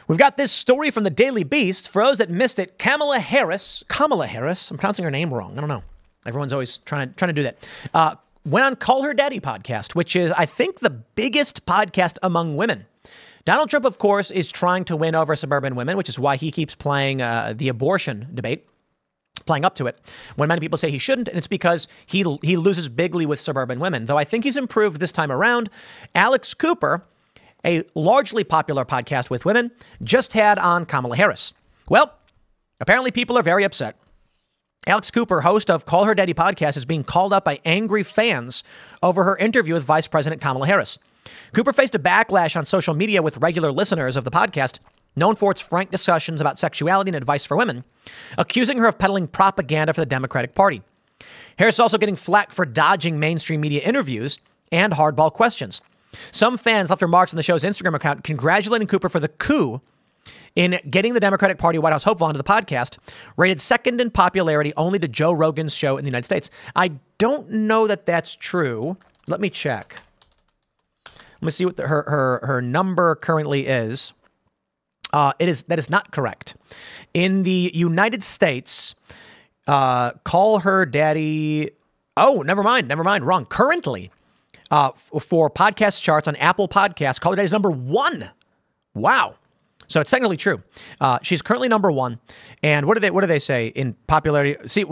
We've got this story from the Daily Beast. For those that missed it, Kamala Harris, I'm pronouncing her name wrong. I don't know. Everyone's always trying to do that. Went on Call Her Daddy podcast, which is, I think, the biggest podcast among women. Donald Trump, of course, is trying to win over suburban women, which is why he keeps playing the abortion debate, playing up to it, when many people say he shouldn't. And it's because he loses bigly with suburban women, though I think he's improved this time around. Alex Cooper, a largely popular podcast with women, just had on Kamala Harris. Well, apparently people are very upset. Alex Cooper, host of Call Her Daddy podcast, is being called up by angry fans over her interview with Vice President Kamala Harris. Cooper faced a backlash on social media with regular listeners of the podcast, known for its frank discussions about sexuality and advice for women, accusing her of peddling propaganda for the Democratic Party. Harris is also getting flack for dodging mainstream media interviews and hardball questions. Some fans left remarks on the show's Instagram account congratulating Cooper for the coup in getting the Democratic Party White House hopeful onto the podcast, rated second in popularity only to Joe Rogan's show in the United States. I don't know that that's true. Let me check. Let me see what her number currently is. That is not correct. In the United States, Call Her Daddy. Oh, never mind. Wrong. Currently, for podcast charts on Apple Podcasts, Call Her Daddy is number 1. Wow. So it's technically true. She's currently number 1. And what do they say in popularity? See,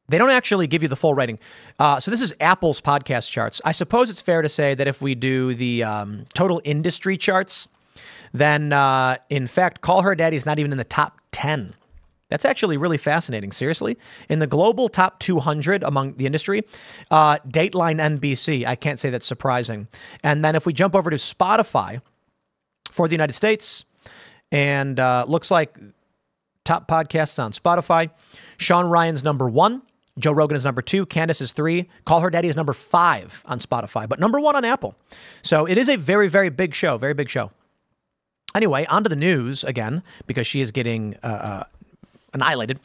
they don't actually give you the full rating. So this is Apple's podcast charts. I suppose it's fair to say that if we do the total industry charts, then in fact, Call Her Daddy is not even in the top 10. That's actually really fascinating. Seriously. In the global top 200 among the industry, Dateline NBC, I can't say that's surprising. And then if we jump over to Spotify, for the United States, and looks like top podcasts on Spotify. Sean Ryan's number 1. Joe Rogan is number 2. Candace is 3. Call Her Daddy is number 5 on Spotify, but number 1 on Apple. So it is a very, very big show. Very big show. Anyway, on to the news again, because she is getting annihilated.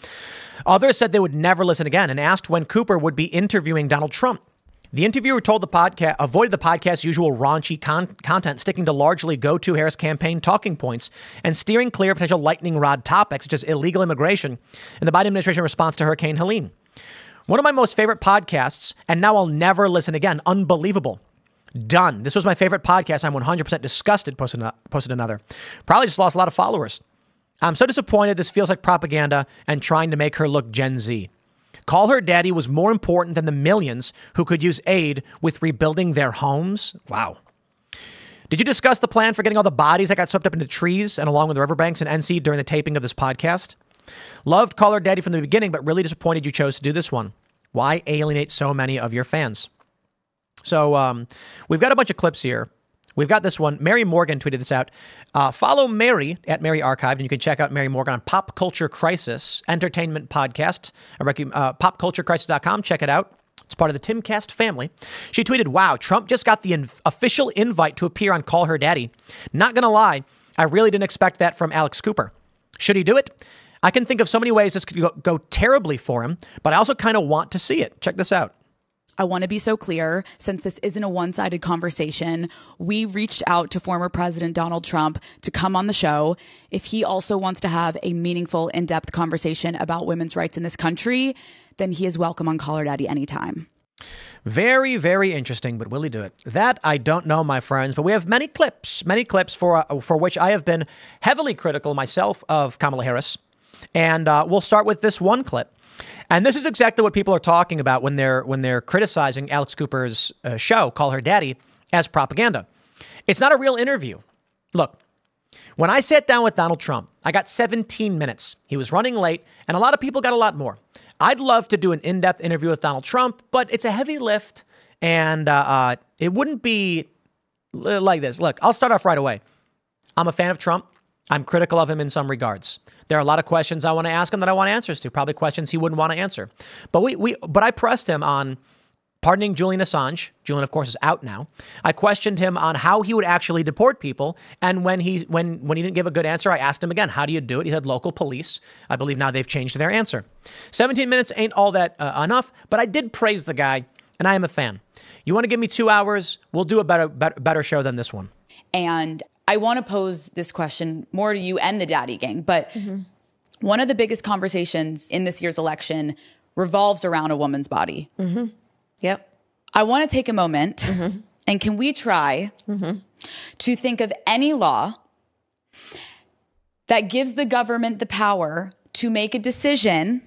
Others said they would never listen again and asked when Cooper would be interviewing Donald Trump. The interviewer avoided the podcast's usual raunchy content, sticking to largely go-to Harris campaign talking points and steering clear of potential lightning rod topics such as illegal immigration and the Biden administration response to Hurricane Helene. One of my most favorite podcasts, and now I'll never listen again. Unbelievable. Done. This was my favorite podcast. I'm 100% disgusted, posted another. Probably just lost a lot of followers. I'm so disappointed. This feels like propaganda and trying to make her look Gen Z. Call Her Daddy was more important than the millions who could use aid with rebuilding their homes. Wow. Did you discuss the plan for getting all the bodies that got swept up into the trees and along with the riverbanks in NC during the taping of this podcast? Loved Call Her Daddy from the beginning, but really disappointed you chose to do this one. Why alienate so many of your fans? So we've got a bunch of clips here. We've got this one. Mary Morgan tweeted this out. Follow Mary at Mary Archived, and you can check out Mary Morgan on Pop Culture Crisis Entertainment Podcast. popculturecrisis.com. Check it out. It's part of the Timcast family. She tweeted, wow, Trump just got the official invite to appear on Call Her Daddy. Not going to lie, I really didn't expect that from Alex Cooper. Should he do it? I can think of so many ways this could go terribly for him, but I also kind of want to see it. Check this out. I want to be so clear, since this isn't a one-sided conversation, we reached out to former President Donald Trump to come on the show. If he also wants to have a meaningful, in-depth conversation about women's rights in this country, then he is welcome on Call Her Daddy anytime. Very, very interesting, but will he do it? That I don't know, my friends, but we have many clips for which I have been heavily critical myself of Kamala Harris. And we'll start with this one clip. And this is exactly what people are talking about when they're criticizing Alex Cooper's show, Call Her Daddy, as propaganda. It's not a real interview. Look, when I sat down with Donald Trump, I got 17 minutes. He was running late, and a lot of people got a lot more. I'd love to do an in-depth interview with Donald Trump, but it's a heavy lift, and it wouldn't be like this. Look, I'll start off right away. I'm a fan of Trump. I'm critical of him in some regards. There are a lot of questions I want to ask him that I want answers to, probably questions he wouldn't want to answer. But I pressed him on pardoning Julian Assange. Julian, of course, is out now. I questioned him on how he would actually deport people. And when he didn't give a good answer, I asked him again, how do you do it? He said local police. I believe now they've changed their answer. 17 minutes ain't all that enough, but I did praise the guy, and I am a fan. You want to give me 2 hours? We'll do a better show than this one. And I want to pose this question more to you and the Daddy Gang, but one of the biggest conversations in this year's election revolves around a woman's body. Yep. I want to take a moment and can we try to think of any law that gives the government the power to make a decision.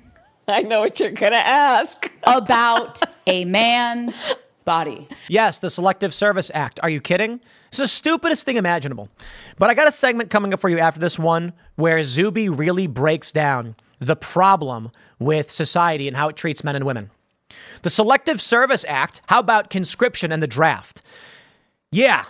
I know what you're going to ask. About a man's body. Yes, the Selective Service Act. Are you kidding? It's the stupidest thing imaginable. But I got a segment coming up for you after this one where Zuby really breaks down the problem with society and how it treats men and women. The Selective Service Act. How about conscription and the draft? Yeah.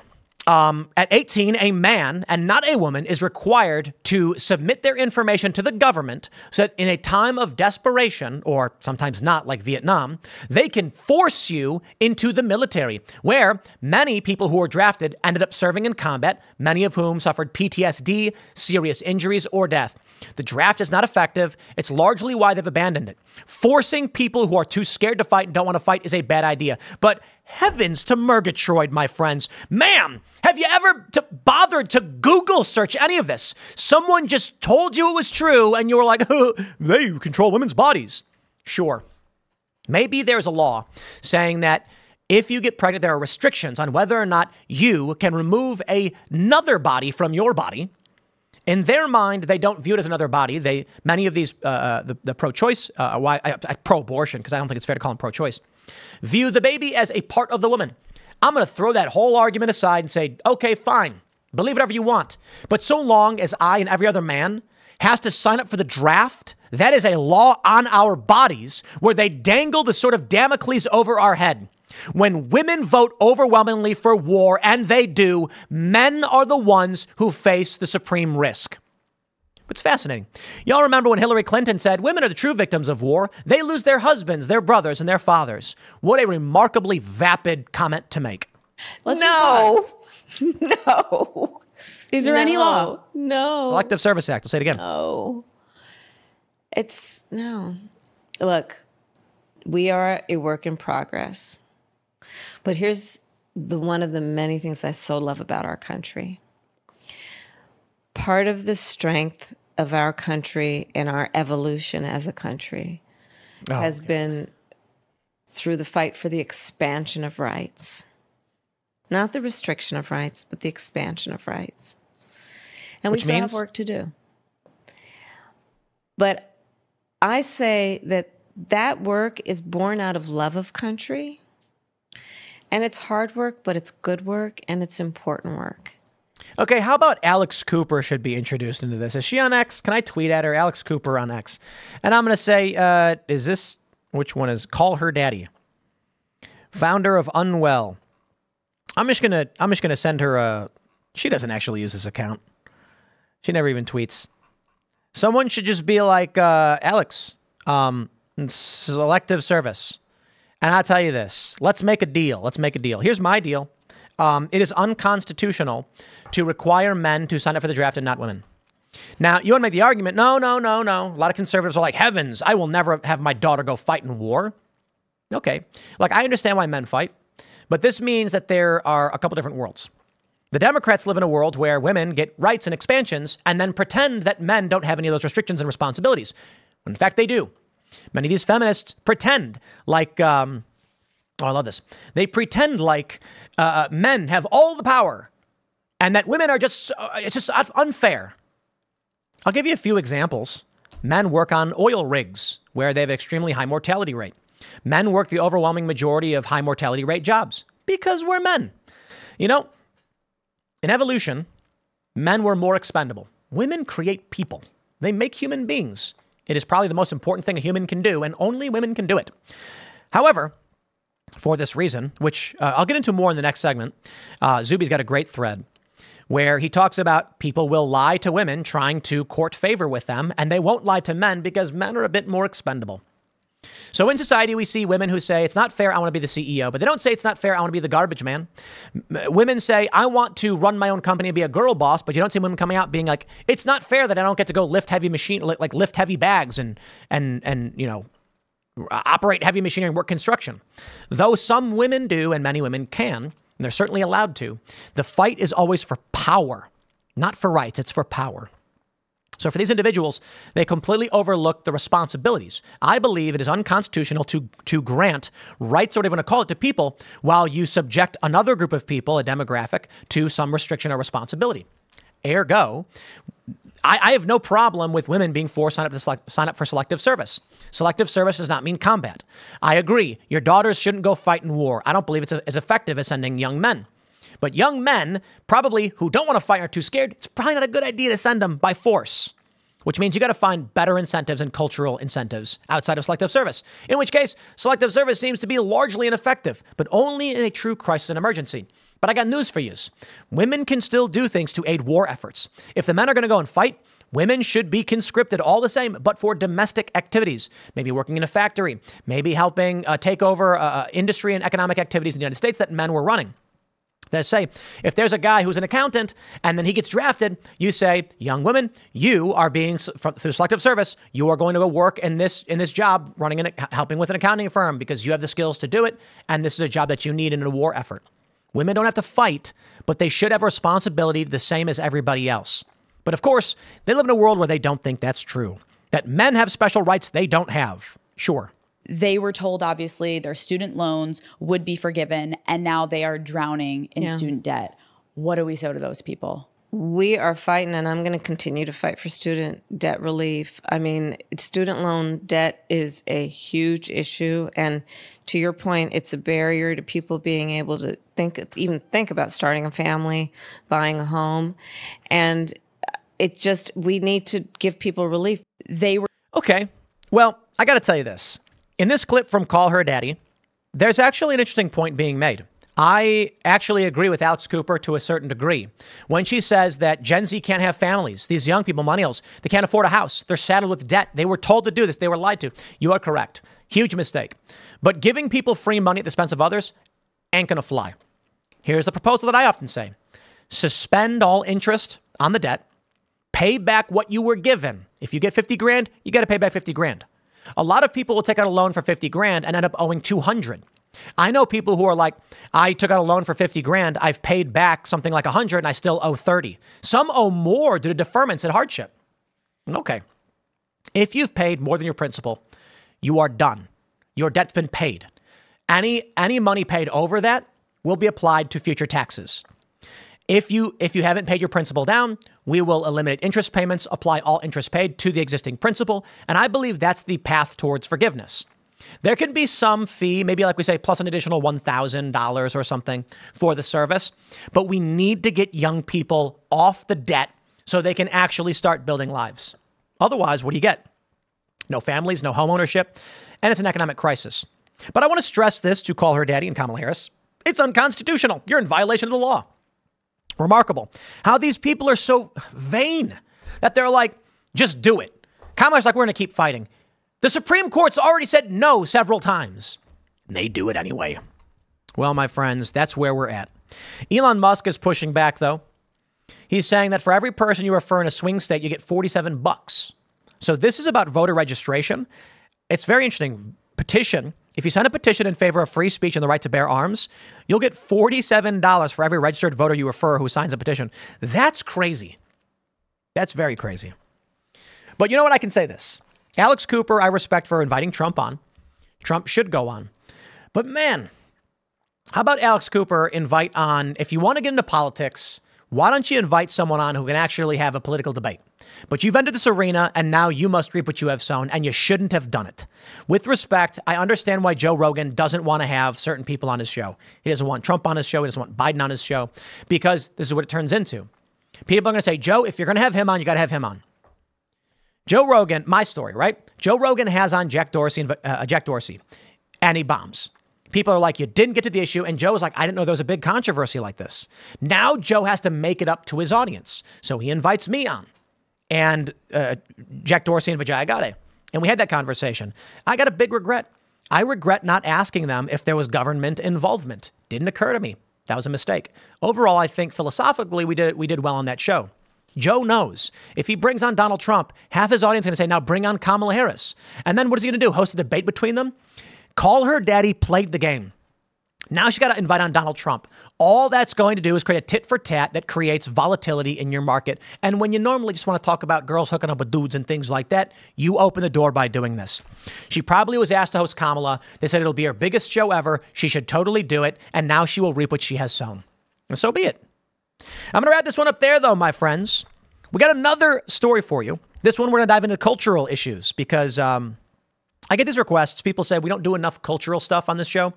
At 18, a man and not a woman is required to submit their information to the government so that in a time of desperation, or sometimes not like Vietnam, they can force you into the military, where many people who were drafted ended up serving in combat, many of whom suffered PTSD, serious injuries, or death. The draft is not effective. It's largely why they've abandoned it. Forcing people who are too scared to fight and don't want to fight is a bad idea. But heavens to Murgatroyd, my friends. Ma'am, have you ever bothered to Google search any of this? Someone just told you it was true and you were like, they control women's bodies. Sure. Maybe there's a law saying that if you get pregnant, there are restrictions on whether or not you can remove another body from your body. In their mind, they don't view it as another body. Many of these, the pro-choice, pro-abortion, because I don't think it's fair to call them pro-choice, view the baby as a part of the woman. I'm going to throw that whole argument aside and say, okay, fine, believe whatever you want. But so long as I and every other man has to sign up for the draft, that is a law on our bodies where they dangle the sort of Damocles over our head. When women vote overwhelmingly for war, and they do, men are the ones who face the supreme risk. It's fascinating. Y'all remember when Hillary Clinton said, women are the true victims of war. They lose their husbands, their brothers, and their fathers. What a remarkably vapid comment to make. No. Is there any law? No. Selective Service Act. I'll say it again. No. No. Look, we are a work in progress. But here's one of the many things I so love about our country. Part of the strength of our country and our evolution as a country has been through the fight for the expansion of rights. Not the restriction of rights, but the expansion of rights. And we still have work to do. But I say that work is born out of love of country. And it's hard work, but it's good work, and it's important work. Okay, how about Alex Cooper should be introduced into this? Is she on X? Can I tweet at her? Alex Cooper on X. And I'm going to say, which one is Call Her Daddy? Founder of Unwell. I'm just gonna send her she doesn't actually use this account. She never even tweets. Someone should just be like, Alex, Selective Service. And I'll tell you this, let's make a deal. Here's my deal. It is unconstitutional to require men to sign up for the draft and not women. Now, you want to make the argument, no. A lot of conservatives are like, heavens, I will never have my daughter go fight in war. Okay. Like, I understand why men fight, but this means that there are a couple different worlds. The Democrats live in a world where women get rights and expansions and then pretend that men don't have any of those restrictions and responsibilities. When in fact, they do. Many of these feminists pretend like, I love this. They pretend like men have all the power and that women are it's just unfair. I'll give you a few examples. Men work on oil rigs where they have an extremely high mortality rate. Men work the overwhelming majority of high mortality rate jobs because we're men. You know, in evolution, men were more expendable. Women create people. They make human beings. It is probably the most important thing a human can do, and only women can do it. However, for this reason, which I'll get into more in the next segment, Zuby's got a great thread where he talks about people will lie to women trying to court favor with them, and they won't lie to men because men are a bit more expendable. So in society, we see women who say, it's not fair, I want to be the CEO, but they don't say it's not fair, I want to be the garbage man. Women say, I want to run my own company and be a girl boss, but you don't see women coming out being like, it's not fair that I don't get to go lift heavy like lift heavy bags and you know, operate heavy machinery and work construction. Though some women do and many women can, and they're certainly allowed to, the fight is always for power. not for rights. It's for power. So for these individuals, they completely overlook the responsibilities. I believe it is unconstitutional to grant rights, or whatever you want to call it, to people while you subject another group of people, a demographic, to some restriction or responsibility. Ergo, I have no problem with women being forced to sign up for selective service. Selective service does not mean combat. I agree. Your daughters shouldn't go fight in war. I don't believe it's as effective as sending young men. But young men, probably who don't want to fight or are too scared, it's probably not a good idea to send them by force, which means you got to find better incentives and cultural incentives outside of selective service, in which case selective service seems to be largely ineffective, but only in a true crisis and emergency. But I got news for you. Women can still do things to aid war efforts. If the men are going to go and fight, women should be conscripted all the same, but for domestic activities, maybe working in a factory, maybe helping take over industry and economic activities in the United States that men were running. They say, if there's a guy who's an accountant and then he gets drafted, you say, young women, you are being, through selective service, you are going to go work in this job, helping with an accounting firm because you have the skills to do it. And this is a job that you need in a war effort. Women don't have to fight, but they should have responsibility the same as everybody else. But of course, they live in a world where they don't think that's true, that men have special rights they don't have. Sure. They were told, obviously, their student loans would be forgiven, and now they are drowning in student debt. What do we say to those people? We are fighting, and I'm going to continue to fight for student debt relief. I mean, student loan debt is a huge issue. And to your point, it's a barrier to people being able to even think about starting a family, buying a home. And we need to give people relief. Okay. Well, I got to tell you this. In this clip from Call Her Daddy, there's actually an interesting point being made. I actually agree with Alex Cooper to a certain degree when she says that Gen Z can't have families. These young people, millennials, they can't afford a house. They're saddled with debt. They were told to do this. They were lied to. You are correct. Huge mistake. But giving people free money at the expense of others ain't going to fly. Here's the proposal that I often say. Suspend all interest on the debt. Pay back what you were given. If you get 50 grand, you got to pay back 50 grand. A lot of people will take out a loan for 50 grand and end up owing 200. I know people who are like, I took out a loan for 50 grand. I've paid back something like 100 and I still owe 30. Some owe more due to deferments and hardship. Okay. If you've paid more than your principal, you are done. Your debt's been paid. Any money paid over that will be applied to future taxes. If you haven't paid your principal down, we will eliminate interest payments, apply all interest paid to the existing principal. And I believe that's the path towards forgiveness. There can be some fee, maybe like we say, plus an additional $1,000 or something for the service. But we need to get young people off the debt so they can actually start building lives. Otherwise, what do you get? No families, no home ownership, and it's an economic crisis. But I want to stress this to Call Her Daddy and Kamala Harris. It's unconstitutional. You're in violation of the law. Remarkable how these people are so vain that they're like, just do it. Kamala's like, we're going to keep fighting. The Supreme Court's already said no several times. And they do it anyway. Well, my friends, that's where we're at. Elon Musk is pushing back, though. He's saying that for every person you refer in a swing state, you get $47. So this is about voter registration. It's very interesting. Petition. If you sign a petition in favor of free speech and the right to bear arms, you'll get $47 for every registered voter you refer who signs a petition. That's crazy. That's very crazy. But you know what? I can say this. Alex Cooper, I respect for inviting Trump on. Trump should go on. But man, how about Alex Cooper invite on, if you want to get into politics, why don't you invite someone on who can actually have a political debate? But you've entered this arena and now you must reap what you have sown, and you shouldn't have done it. With respect, I understand why Joe Rogan doesn't want to have certain people on his show. He doesn't want Trump on his show. He doesn't want Biden on his show, because this is what it turns into. People are going to say, Joe, if you're going to have him on, you got to have him on. Joe Rogan, my story, right? Joe Rogan has on Jack Dorsey, and he bombs. People are like, you didn't get to the issue. And Joe was like, I didn't know there was a big controversy like this. Now Joe has to make it up to his audience. So he invites me on, and Jack Dorsey and Vijay Agade. And we had that conversation. I got a big regret. I regret not asking them if there was government involvement. Didn't occur to me. That was a mistake. Overall, I think philosophically, we did well on that show. Joe knows if he brings on Donald Trump, half his audience is going to say, now bring on Kamala Harris. And then what is he going to do? Host a debate between them? Call Her Daddy played the game. Now she got to invite on Donald Trump. All that's going to do is create a tit for tat that creates volatility in your market. And when you normally just want to talk about girls hooking up with dudes and things like that, you open the door by doing this. She probably was asked to host Kamala. They said it'll be her biggest show ever. She should totally do it. And now she will reap what she has sown. And so be it. I'm going to wrap this one up there, though, my friends. We got another story for you. This one, we're going to dive into cultural issues because I get these requests. People say we don't do enough cultural stuff on this show.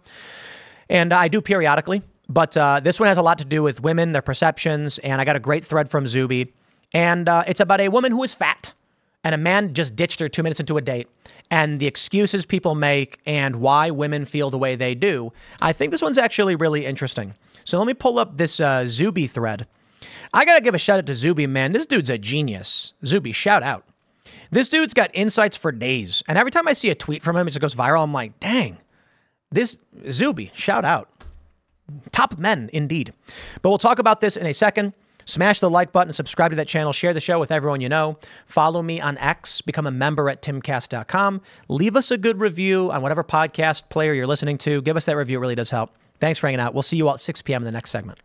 And I do periodically, but this one has a lot to do with women, their perceptions, and I got a great thread from Zuby. And it's about a woman who is fat, and a man just ditched her 2 minutes into a date, and the excuses people make and why women feel the way they do. I think this one's actually really interesting. So let me pull up this Zuby thread. I got to give a shout out to Zuby, man. This dude's a genius. Zuby, shout out. This dude's got insights for days, and every time I see a tweet from him, it just goes viral. I'm like, dang. This Zuby, shout out. Top men, indeed. But we'll talk about this in a second. Smash the like button, subscribe to that channel, share the show with everyone you know. Follow me on X, become a member at timcast.com. Leave us a good review on whatever podcast player you're listening to. Give us that review. It really does help. Thanks for hanging out. We'll see you all at 6 p.m. in the next segment.